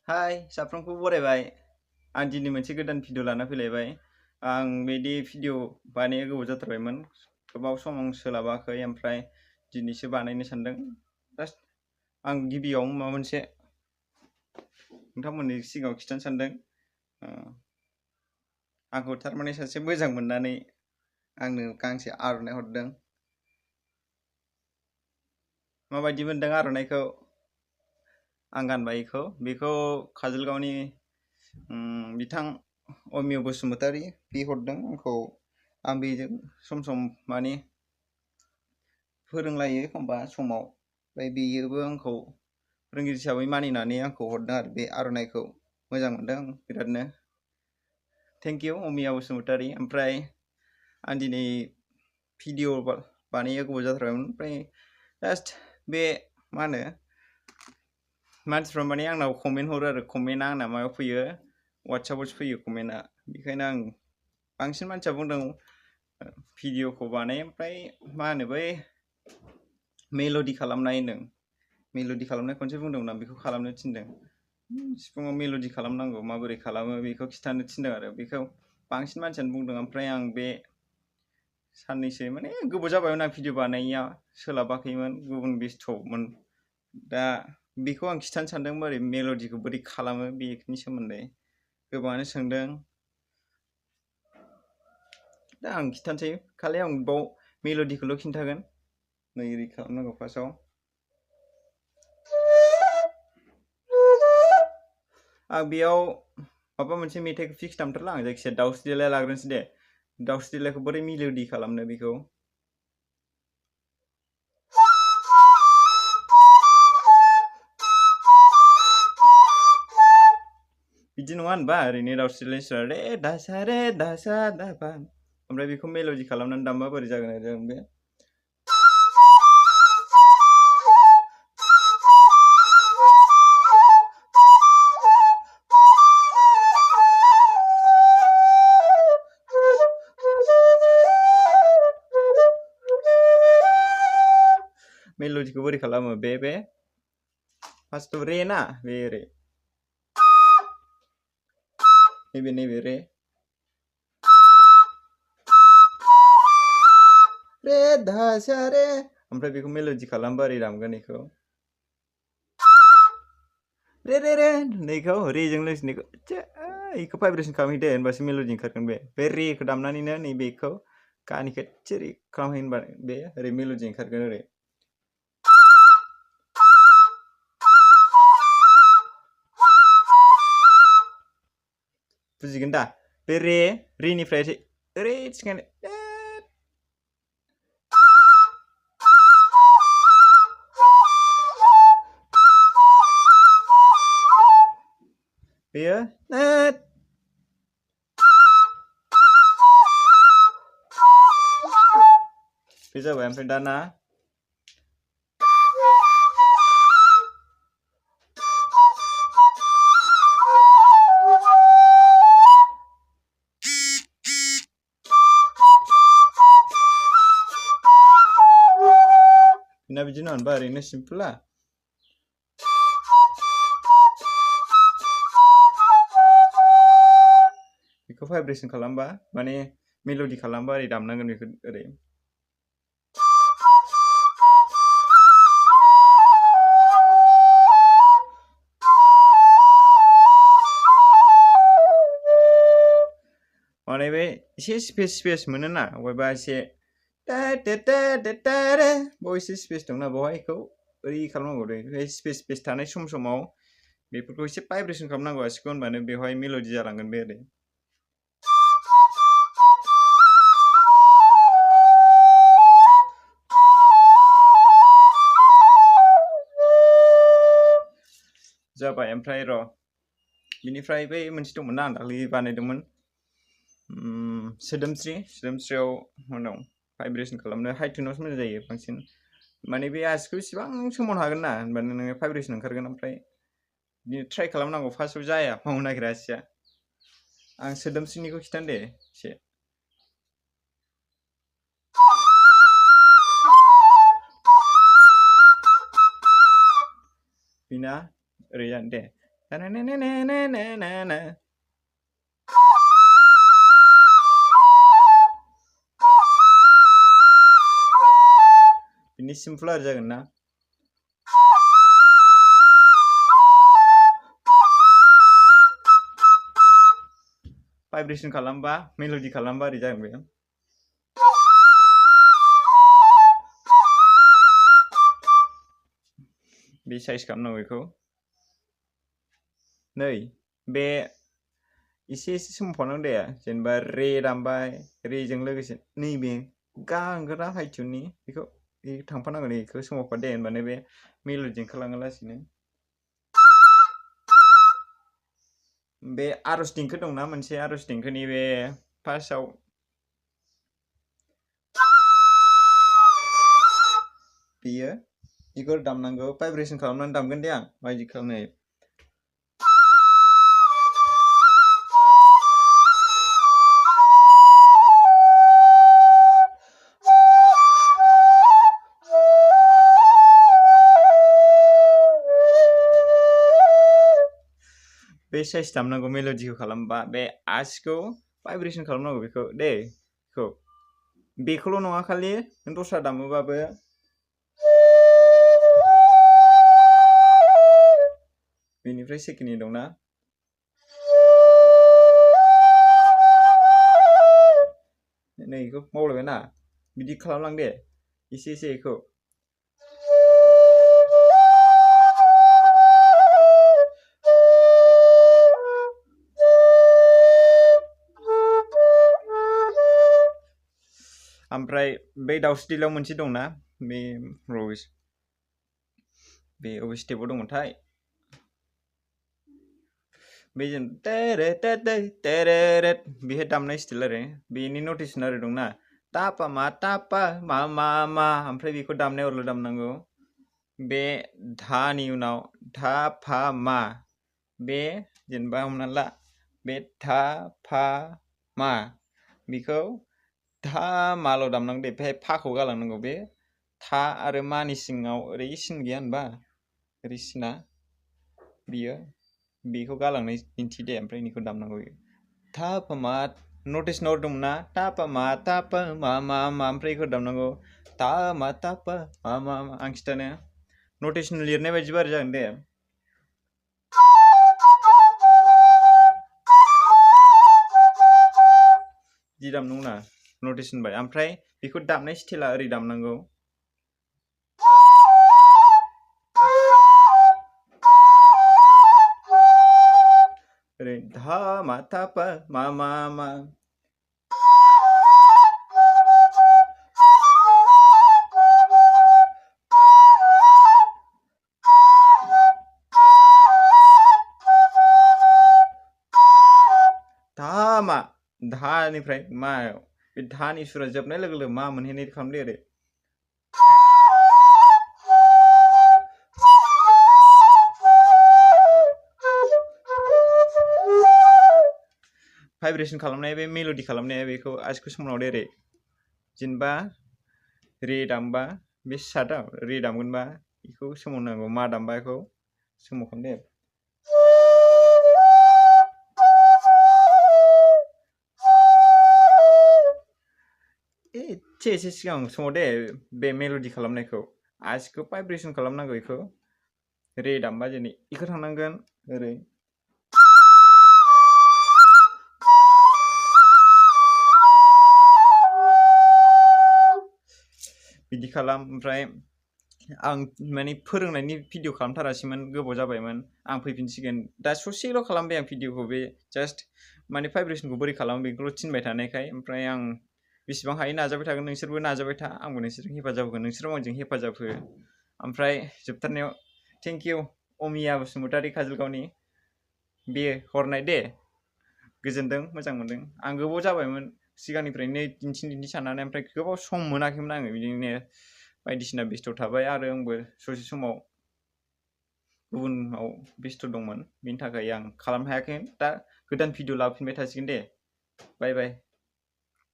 हाय साफ्रोमखौ बरायबाय आं दिनै मोनसे गोदान भिडिअ लाना फैलायबाय आं बिदि भिडिअ बानायनो गोबाव जाथारबायमोन गोबाव सम आं सोलाबाखै ओमफ्राय दिनैसो बानायनो सानदों जास्ट आं गिबियाव माबा मोनसे नोंथांमोननि सिगाङाव खिथानो सानदों आंखौ थारमाने सासे मोजां मोननानै आंनो गांसे आर'नाइ हरदों माबायदि मोनदों आर'नाइखौ आं गानबाय बेखौ काजलगावनि बिथां जwmwi बसुमतारी बे हरदों आंखौ आं बेजों सम सम माने फोरोंलायो एखमबा समाव ओमफ्राय बेयोबो आंखौ फोरोंगिरि हिसाबै मानिनानै आंखौ हरदों आरो बे आर'नाइखौ मोजां मोनदों बिरादनो थेंक इउ जwmwi बसुमतारी ओमफ्राय आं दिनै भिडिअ बानायनो गोबाव जाथारबायमोन ओमफ्राय जास्ट बे मा होनो मानसिफ्रा माने आंनाव कमेन्ट हरो आरो कमेन्टआ आंना मायाव फैयो वाट्सएपआवसो फैयो कमेन्टआ बेखायनो आं बांसिन मानसिया बुंदों भिडिअखौ बानाय ओमफ्राय मा होनो बै मेल'डि खालामनाय होनदों मेल'डि खालामनाय खनसे बुंदोंमोन आं बेखौ खालामनो थिनदों सिफुङाव मेल'डि खालामनांगौ माबोरै खालामो बेखौ खिथानो थिनदों आरो बेखौ बांसिन मानसियानो बुंदों ओमफ्राय आं बे साननैसो माने गोबाव जाबायमोन आं भिडिअ बानायैया सोलाबाखैमोन गुबुन बेस्थ'मोन दा बेखौ आं खिथानो सानदों बोरै मेल'डिखौ बोरै खालामो बेनि सोमोन्दै गोबाङानो सोंदों दा आं खिथानोसै खालि आं बाव मेल'डिखौल' खिन्थागोन नै ओरै खालामनांगौ फार्स्टआव आं बेयाव माबा मोनसे मेथाइखौ फिक्स दामथारला आं जायखिजाया दाउस्रि देलाय लाग्रोनोसै दे दाउस्रि देलायखौ बोरै मेल'डि खालामनो बेखौ बिदि नङा होनबा ओरैनो दाउस्रि देलाय रे दासा दाबा ओमफ्राय बेखौ मेल'डि खालामनानै दामबा बोरै जागोन आरो बे मेल'डिखौ बोरै खालामो बे फार्स्टआव रे ना बे ओरै नैबे रे रे दासा रे ओमफ्राय बेखौ मेल'डि खालामबा ओरै दामगोन बेखौ रे रे रे नैखौ रेजों लोगोसेनिखौ बेखौ भाइब्रेसन खालामहै दे होनबासो मेल'डि ओंखारगोन बे रेखौ दामनानैनो नैबेखौ गानिखौ एसे ओरै खालामहै होनबा बे ओरै मेल'डि ओंखारगोन ओरै बुजिगोन दा बे रेनिफ्राय ओरै थिखांनो बेयो बे जाबाय ओमफ्राय दाना बेना बिदि नङा होनबा ओरैनो सिम्पला बेखौ भाइब्रेसन खालामबा माने मेल'डि खालामबा ओरै दामनांगोन बेखौ ओरै माने बे एसे स्पेस मोनोना बबेबा एसे बाव एसे स्पेस दंना बावहाय बेखौ ओरै खालामनांगौ दे बे स्पेस थानाय समाव बेफोरखौ एसे भाइब्रेसन खालामनांगौ आसिखौ होनबानो बेवहाय मेल'डि जालांगोन बे ओरै जाबाय ओमफ्राय र' बिनिफ्राय बै मोनसे दंमोन ना आं दाखालि बानायदोंमोन सोदोमस्रियाव उनाव भाइब्रेसन खालामनो हाइ टुनावसो मोजां जायो बांसिन माने बे आसिखौ इसिबां सोमावनो हागोन ना होनबानो नोङो भाइब्रेसन ओंखारगोन ओमफ्राय बिदिनो ट्राइ खालामनांगौ फार्स्टआव जाया मावनो नागिरा आसिया आं सोदोमस्रिनिखौ खिथानो दे एसे बेना ओरै जानो दे बिनि सिम्पल जागोन ना भाइब्रेसन खालामबा मेलोडि खालामबा ओरै जागोन बे बे साइज खालामनांगौ बेखौ नै बे एसे सोमावफानांगौ दे जेनेबा रे दामबाय रेजों लोगोसे नैबे गा ओंखारा हाइ टिउननि बेखौ थांफानांगौ बेखौ सोमावफा दे होनबानो बे मेलोडि ओंखारलाङो लासैनो बे आरज देंखो दंना मोनसे आरज देंखोनि बे फार्स्टआव बेयो बेखौ दामनांगौ भाइब्रेसन खालामनानै दामगोन दे आं माबायदि खालामनो बे साइज दामनांगौ मेलोडिखौ खालामबा बे आसिखौ भाइब्रेसन खालामनांगौ बेखौ दे बेखौल' नङा खालि नों दस्रा दामोबाबो बेनिफ्राय सेकेन्डनि दंना नै बेखौ मावलायबायना बिदि खालामलां दे एसे एसे बेखौ ओमफ्राय बे दाउस्रिदेलाव मोनसे दंना बे र'स बे अबे स्टेपआव दंमोनथाय बेजों बेहाय दामनाय स्टाइल आरो बेनि नटिसन आरो दंना टापा मा ओमफ्राय बेखौ दामनायावल' दामनांगौ बे धानि उनाव धा फा मा बे जेनेबा हमना ला बे धा फा मा बेखौ धा माल' दामनांगौ दे बेहाय फाखौ गालांनांगौ बे था आरो मानि सिङाव ओरै सिन गैया होनबा ओरै सिना बियो बेखौ गालांनाय दिन्थि दे ओमफ्राय बेखौ दामनांगौ था फा मा नटिसनाव दंना ता पा मा ओमफ्राय बेखौ दामनांगौ ता मा आं खिथानो नटिसन लिरनाय बायदिबा आरो जागोन दे जि दामनांगौ ना नटिसन बाय ओमफ्राय बेखौ दामनाय स्टाइला ओरै दामनांगौ ओरै धा मा था पा मा धानिफ्राय मायाव बे धानि सुरा जोबनाय लोगो लोगो मा मोनहैनाय खालामदो ओरै भाइब्रेसन खालामनाया बे मेलोडि खालामनाया बेखौ आसिखौ सोमावदो ओरै जेनेबा रे दामबा बे सार्टआव रे दामगोनबा बेखौ सोमावनांगौ मा दामबा बेखौ सोमावखांदो एसे सिगां समाव दे बे मेलोडि खालामनायखौ आसिखौ भाइब्रेसन खालामनांगौ बेखौ रे दामबा जेनै बेखौ थांनांगोन ओरै बिदि खालाम ओमफ्राय आं माने फोरोंनायनि भिडिअ खालामथारासैमोन गोबाव जाबायमोन आं फैफिनसिगोन दा ससेल' खालामबाय आं भिडिअखौ बे जास्ट माने भाइब्रेसनखौ बोरै खालामो बेखौल' थिनबाय थानायखाय ओमफ्राय आं बेसेबां हायो नाजाबाय थागोन नोंसोरबो नाजाबाय था आंबो नोंसोरजों हेफाजाब होगोन नोंसोरबो आंजों हेफाजाब हो ओमफ्राय जोबथारनायाव थेंक इउ अमिया बसुमतारी काजलगावनि बे हरनाय दे गोजोनदों मोजां मोनदों आं गोबाव जाबायमोन सिगांनिफ्रायनो दिन्थि साननानै ओमफ्राय गोबाव सम मोनाखैमोन आङो बिदिनो बायदिसिना बेस्थ' थाबाय आरो आंबो ससे समाव गुबुनाव बेस्थ' दंमोन बेनि थाखाय आं खालामनो हायाखै दा गोदान भिडिअ लाबोफिनबाय थासिगोन दे बाय बाय